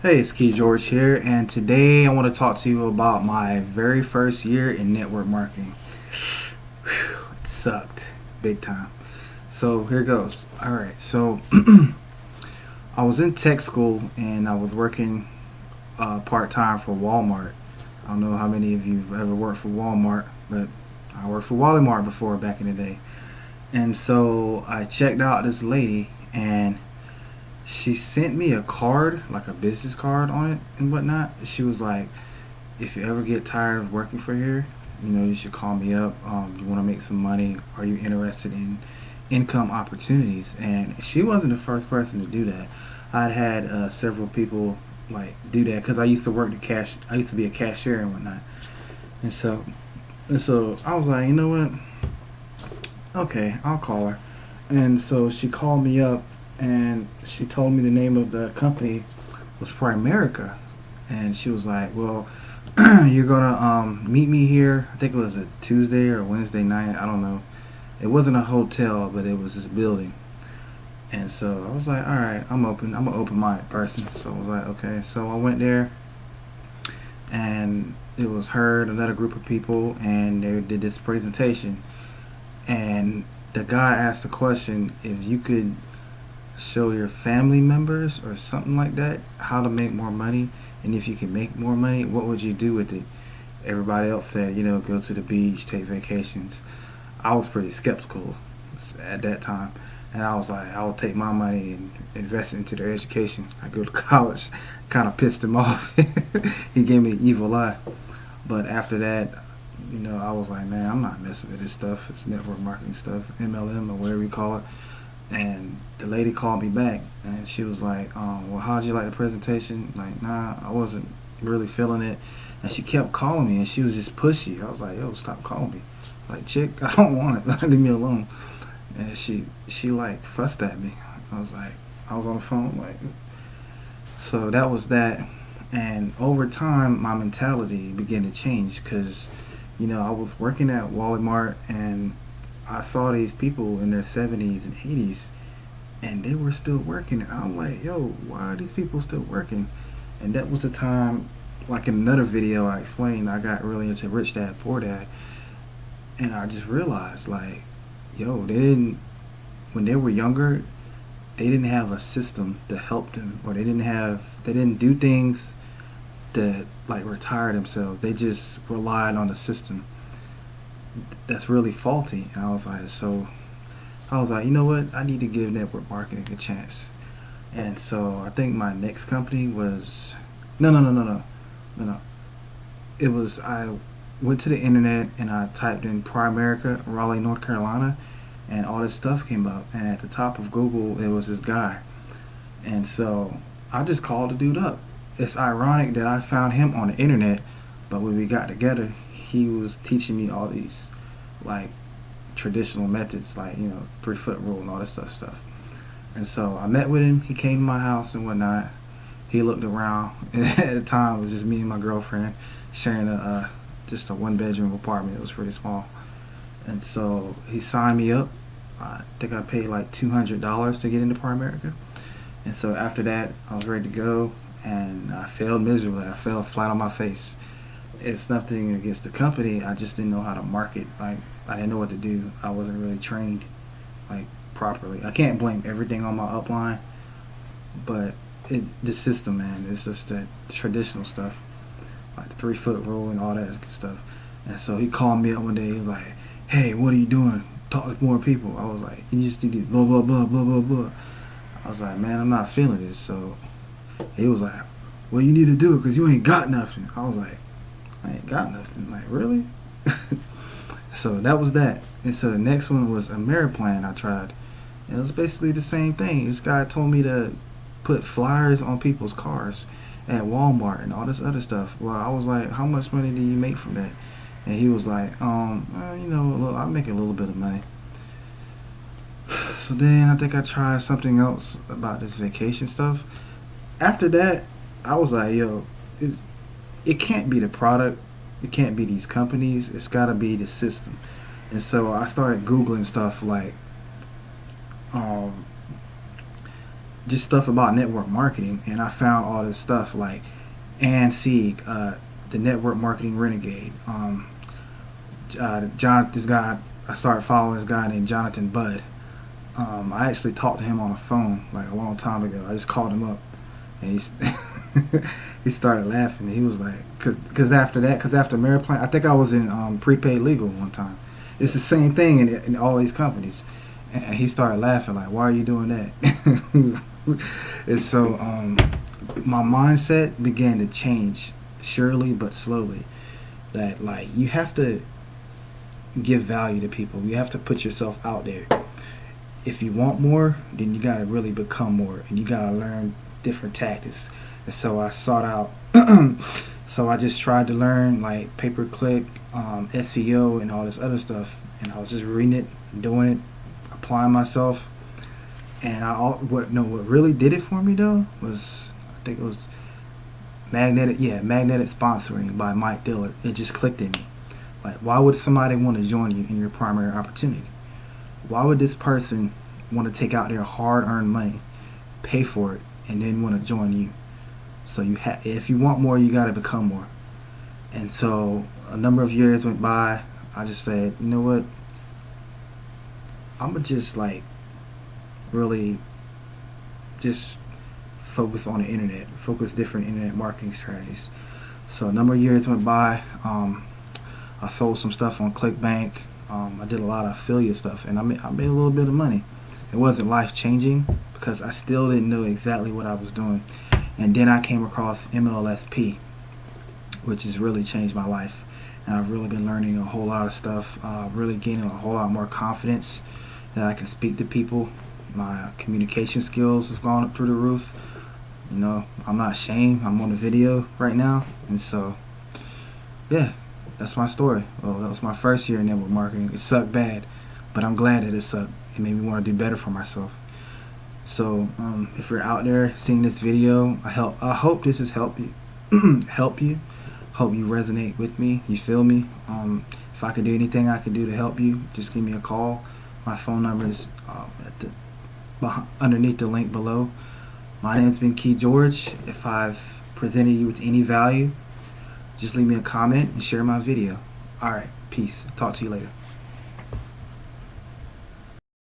Hey, it's Key George here, and today I want to talk to you about my very first year in network marketing. Whew, it sucked big time. So here goes. All right, so I was in tech school and I was working part time for Walmart. I don't know how many of you have ever worked for Walmart, but I worked for Walmart before back in the day. And so I checked out this lady, and she sent me a card, like a business card on it and whatnot. She was like, if you ever get tired of working for here, you should call me up. You want to make some money? Are you interested in income opportunities? And she wasn't the first person to do that. I'd had several people like do that because I used to work the cash. I used to be a cashier and whatnot. And so, I was like, you know what? Okay, I'll call her. And so she called me up and she told me the name of the company was Primerica. And she was like, well, you're gonna meet me here. I think it was a Tuesday or Wednesday night. I don't know. It wasn't a hotel, but it was this building. And so I was like, all right, I'm open. I'm an open-minded person. So I was like, okay. So I went there, and it was her, and another group of people, and they did this presentation. And the guy asked the question if you could show your family members or something like that how to make more money, and if you can make more money, what would you do with it? Everybody else said, go to the beach, take vacations. I was pretty skeptical at that time, and I was like, I will take my money and invest it into their education. I go to college. Kind of pissed him off. He gave me the evil eye. But after that, I was like, man, I'm not messing with this stuff. It's network marketing stuff, MLM or whatever you call it. And the lady called me back, and she was like, well, how'd you like the presentation? Like, nah, I wasn't really feeling it. And she kept calling me, and she was just pushy. I was like, yo, stop calling me. Like, chick, I don't want it. Leave me alone. And she like fussed at me. I was like, I was on the phone, like, so that was that. And over time, my mentality began to change because, I was working at Walmart, and I saw these people in their 70s and 80s, and they were still working. And I'm like, yo, why are these people still working? And that was the time, like in another video I explained, I got really into Rich Dad Poor Dad, and I just realized, like, yo, when they were younger, they didn't have a system to help them, or they didn't do things that like retire themselves. They just relied on the system that's really faulty. And I was like, you know what? I need to give network marketing a chance. And so I think my next company was no. It was I went to the internet and I typed in Primerica, Raleigh, North Carolina, and all this stuff came up. And at the top of Google, it was this guy. And so I just called the dude up. It's ironic that I found him on the internet, but when we got together, he was teaching me all these like traditional methods, like 3-foot rule and all this stuff. And so I met with him. He came to my house and whatnot. He looked around. At the time, it was just me and my girlfriend sharing a just a 1-bedroom apartment. It was pretty small. And so he signed me up. I think I paid like $200 to get into Primerica. And so after that, I was ready to go, and I failed miserably. I fell flat on my face. It's nothing against the company. I just didn't know how to market. Like, I didn't know what to do. I wasn't really trained like properly. I can't blame everything on my upline, but the system, man, it's just that traditional stuff, like the 3-foot rule and all that good stuff. And so he called me up one day. He was like, "Hey, what are you doing? Talk with more people." I was like, "You just need to blah blah blah blah blah blah." I was like, "Man, I'm not feeling this." So he was like, "Well, you need to do it because you ain't got nothing." I was like, "I ain't got nothing." Like, really? So that was that. And so the next one was Ameriplan. I tried. It was basically the same thing. This guy told me to put flyers on people's cars at Walmart and all this other stuff. Well, I was like, "How much money do you make from that?" And he was like, I make a little bit of money. So then I think I tried something else about this vacation stuff. After that, I was like, yo, it can't be the product. It can't be these companies. It's got to be the system. And so I started Googling stuff like, um, just stuff about network marketing, and I found all this stuff like Ann Sieg, the network marketing renegade. This guy, I started following this guy named Jonathan Budd. I actually talked to him on the phone like a long time ago. I just called him up, and he's he started laughing. He was like, because after Mariplan, I think I was in prepaid legal one time. It's the same thing in all these companies, and he started laughing like, "Why are you doing that?" And so my mindset began to change, surely but slowly. That like you have to give value to people. You have to put yourself out there. If you want more, then you gotta really become more, and you gotta learn different tactics. And so I sought out. So I just tried to learn like pay-per-click, SEO, and all this other stuff. And I was just reading it, doing it, applying myself. And what really did it for me though was, I think it was magnetic sponsoring by Mike Dillard. It just clicked in me. Like, why would somebody want to join you in your primary opportunity? Why would this person want to take out their hard-earned money, pay for it, and then want to join you? So if you want more, you got to become more. And so a number of years went by. I just said, you know what? I'm gonna just like really just focus on the internet, focus different internet marketing strategies. So a number of years went by. I sold some stuff on ClickBank. I did a lot of affiliate stuff, and I made a little bit of money. It wasn't life changing because I still didn't know exactly what I was doing. And then I came across MLSP, which has really changed my life. And I've really been learning a whole lot of stuff, really gaining a whole lot more confidence that I can speak to people. My communication skills have gone up through the roof. You know, I'm not ashamed. I'm on a video right now. And so, yeah, that's my story. Well, that was my first year in network marketing. It sucked bad, but I'm glad that it sucked. It made me want to do better for myself. So if you're out there seeing this video, I hope this has helped you. Hope you resonate with me. You feel me? If I could do anything I could do to help you, just give me a call. My phone number is underneath the link below. My name's been Key George. If I've presented you with any value, just leave me a comment and share my video. Alright, peace. Talk to you later.